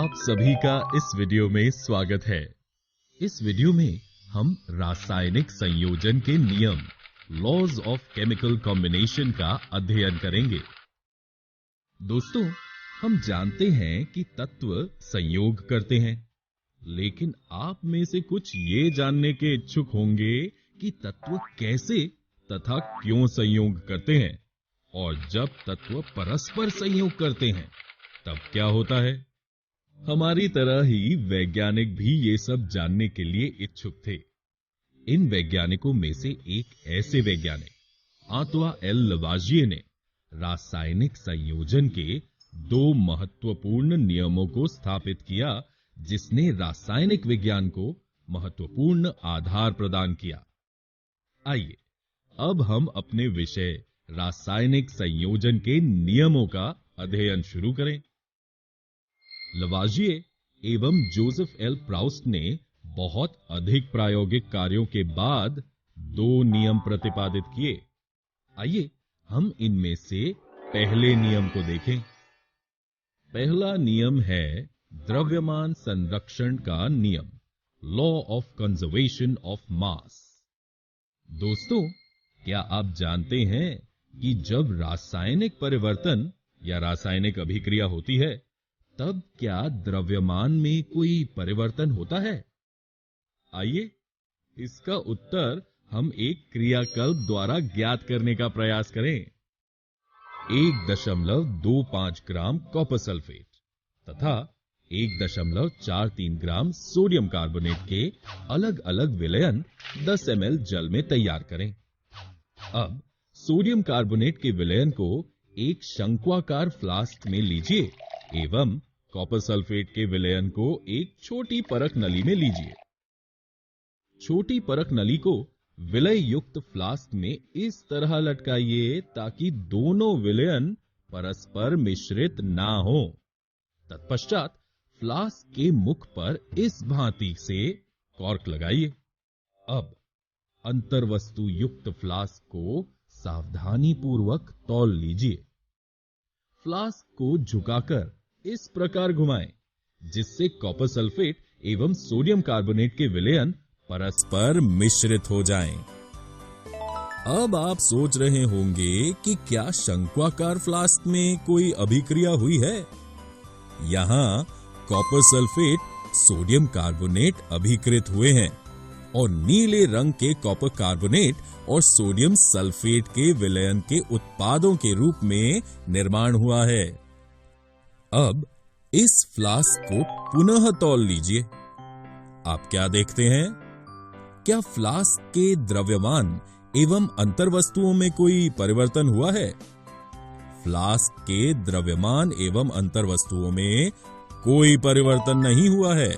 आप सभी का इस वीडियो में स्वागत है। इस वीडियो में हम रासायनिक संयोजन के नियम लॉज ऑफ केमिकल कॉम्बिनेशन का अध्ययन करेंगे। दोस्तों, हम जानते हैं कि तत्व संयोग करते हैं, लेकिन आप में से कुछ ये जानने के इच्छुक होंगे कि तत्व कैसे तथा क्यों संयोग करते हैं, और जब तत्व परस्पर संयोग करते हैं तब क्या होता है। हमारी तरह ही वैज्ञानिक भी ये सब जानने के लिए इच्छुक थे। इन वैज्ञानिकों में से एक ऐसे वैज्ञानिक आंतोइन एल लवाजिये ने रासायनिक संयोजन के दो महत्वपूर्ण नियमों को स्थापित किया, जिसने रासायनिक विज्ञान को महत्वपूर्ण आधार प्रदान किया। आइए अब हम अपने विषय रासायनिक संयोजन के नियमों का अध्ययन शुरू करें। लवाजिये एवं जोसेफ एल प्राउस्ट ने बहुत अधिक प्रायोगिक कार्यों के बाद दो नियम प्रतिपादित किए। आइए हम इनमें से पहले नियम को देखें। पहला नियम है द्रव्यमान संरक्षण का नियम, law of conservation of mass. दोस्तों, क्या आप जानते हैं कि जब रासायनिक परिवर्तन या रासायनिक अभिक्रिया होती है, तब क्या द्रव्यमान में कोई परिवर्तन होता है? आइए इसका उत्तर हम एक क्रियाकल्प द्वारा ज्ञात करने का प्रयास करें। 1.25 ग्राम कॉपर सल्फेट तथा 1.43 ग्राम सोडियम कार्बोनेट के अलग अलग विलयन 10 ml जल में तैयार करें। अब सोडियम कार्बोनेट के विलयन को एक शंक्वाकार फ्लास्क में लीजिए एवं कॉपर सल्फेट के विलयन को एक छोटी परख नली में लीजिए। छोटी परख नली को विलय युक्त फ्लास्क में इस तरह लटकाइए ताकि दोनों विलयन परस्पर मिश्रित ना हो। तत्पश्चात फ्लास्क के मुख पर इस भांति से कॉर्क लगाइए। अब अंतर्वस्तु युक्त फ्लास्क को सावधानी पूर्वक तौल लीजिए। फ्लास्क को झुकाकर इस प्रकार घुमाएं जिससे कॉपर सल्फेट एवं सोडियम कार्बोनेट के विलयन परस्पर मिश्रित हो जाएं। अब आप सोच रहे होंगे कि क्या शंक्वाकार फ्लास्क में कोई अभिक्रिया हुई है? यहां कॉपर सल्फेट सोडियम कार्बोनेट अभिकृत हुए हैं और नीले रंग के कॉपर कार्बोनेट और सोडियम सल्फेट के विलयन के उत्पादों के रूप में निर्माण हुआ है। अब इस फ्लास्क को पुनः तौल लीजिए। आप क्या देखते हैं? क्या फ्लास्क के द्रव्यमान एवं अंतर्वस्तुओं में कोई परिवर्तन हुआ है? फ्लास्क के द्रव्यमान एवं अंतर्वस्तुओं में कोई परिवर्तन नहीं हुआ है।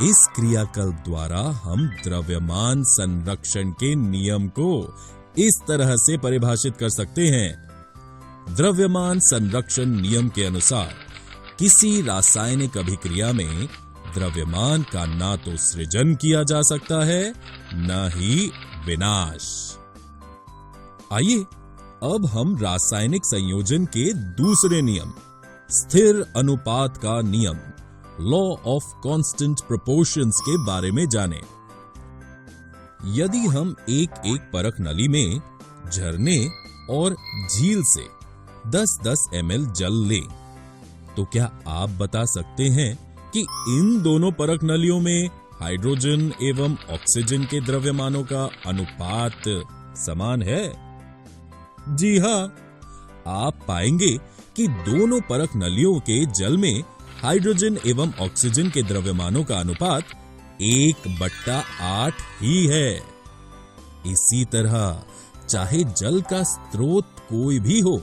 इस क्रियाकल्प द्वारा हम द्रव्यमान संरक्षण के नियम को इस तरह से परिभाषित कर सकते हैं। द्रव्यमान संरक्षण नियम के अनुसार किसी रासायनिक अभिक्रिया में द्रव्यमान का ना तो सृजन किया जा सकता है, न ही विनाश। आइए अब हम रासायनिक संयोजन के दूसरे नियम, स्थिर अनुपात का नियम, लॉ ऑफ कांस्टेंट प्रोपोर्शंस के बारे में जानें। यदि हम एक परख नली में झरने और झील से 10-10 ml जल लें, तो क्या आप बता सकते हैं कि इन दोनों परख नलियों में हाइड्रोजन एवं ऑक्सीजन के द्रव्यमानों का अनुपात समान है? जी हां, आप पाएंगे कि दोनों परख नलियों के जल में हाइड्रोजन एवं ऑक्सीजन के द्रव्यमानों का अनुपात 1/8 ही है। इसी तरह चाहे जल का स्रोत कोई भी हो,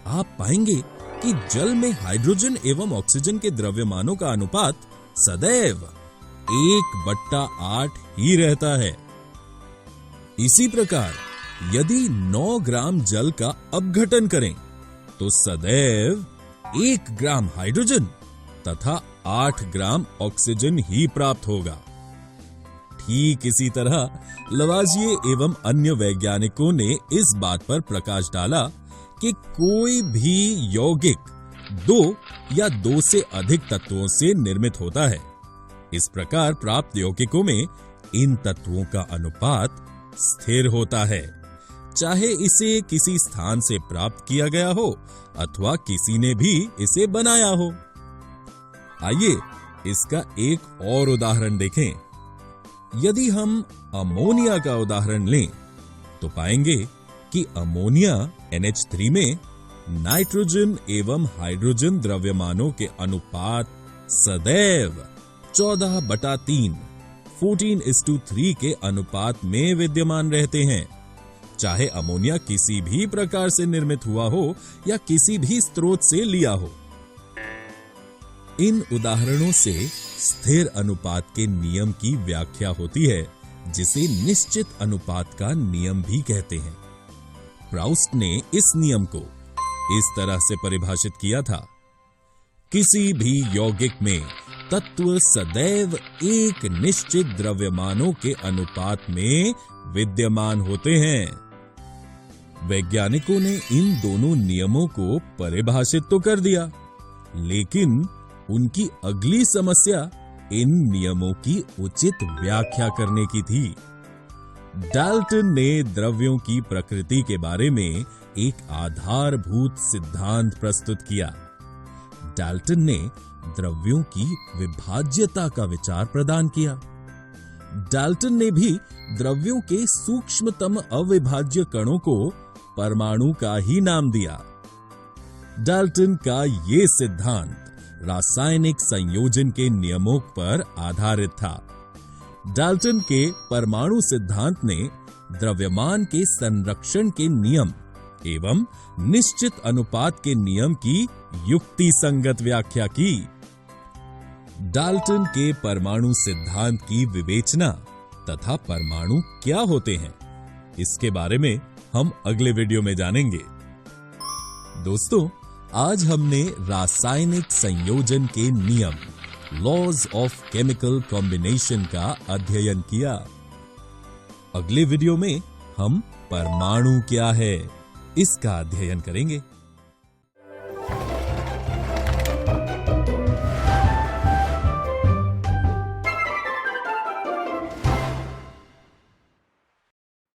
आप पाएंगे कि जल में हाइड्रोजन एवं ऑक्सीजन के द्रव्यमानों का अनुपात सदैव 1/8 ही रहता है। इसी प्रकार यदि 9 ग्राम जल का अपघटन करें तो सदैव 1 ग्राम हाइड्रोजन तथा 8 ग्राम ऑक्सीजन ही प्राप्त होगा। ठीक इसी तरह लवाजिये एवं अन्य वैज्ञानिकों ने इस बात पर प्रकाश डाला कि कोई भी यौगिक 2 या 2 से अधिक तत्वों से निर्मित होता है। इस प्रकार प्राप्त यौगिकों में इन तत्वों का अनुपात स्थिर होता है, चाहे इसे किसी स्थान से प्राप्त किया गया हो अथवा किसी ने भी इसे बनाया हो। आइए इसका एक और उदाहरण देखें। यदि हम अमोनिया का उदाहरण लें तो पाएंगे कि अमोनिया NH3 में नाइट्रोजन एवं हाइड्रोजन द्रव्यमानों के अनुपात सदैव 14/3 14:3 के अनुपात में विद्यमान रहते हैं, चाहे अमोनिया किसी भी प्रकार से निर्मित हुआ हो या किसी भी स्रोत से लिया हो। इन उदाहरणों से स्थिर अनुपात के नियम की व्याख्या होती है, जिसे निश्चित अनुपात का नियम भी कहते हैं। प्राउस्ट ने इस नियम को इस तरह से परिभाषित किया था: किसी भी यौगिक में तत्व सदैव एक निश्चित द्रव्यमानों के अनुपात में विद्यमान होते हैं। वैज्ञानिकों ने इन दोनों नियमों को परिभाषित तो कर दिया, लेकिन उनकी अगली समस्या इन नियमों की उचित व्याख्या करने की थी। डाल्टन ने द्रव्यों की प्रकृति के बारे में एक आधारभूत सिद्धांत प्रस्तुत किया। डाल्टन ने द्रव्यों की विभाज्यता का विचार प्रदान किया। डाल्टन ने भी द्रव्यों के सूक्ष्मतम अविभाज्य कणों को परमाणु का ही नाम दिया। डाल्टन का ये सिद्धांत रासायनिक संयोजन के नियमों पर आधारित था। डाल्टन के परमाणु सिद्धांत ने द्रव्यमान के संरक्षण के नियम एवं निश्चित अनुपात के नियम की युक्ति संगत व्याख्या की। डाल्टन के परमाणु सिद्धांत की विवेचना तथा परमाणु क्या होते हैं, इसके बारे में हम अगले वीडियो में जानेंगे। दोस्तों, आज हमने रासायनिक संयोजन के नियम, लॉज ऑफ केमिकल कॉम्बिनेशन का अध्ययन किया। अगले वीडियो में हम परमाणु क्या है, इसका अध्ययन करेंगे।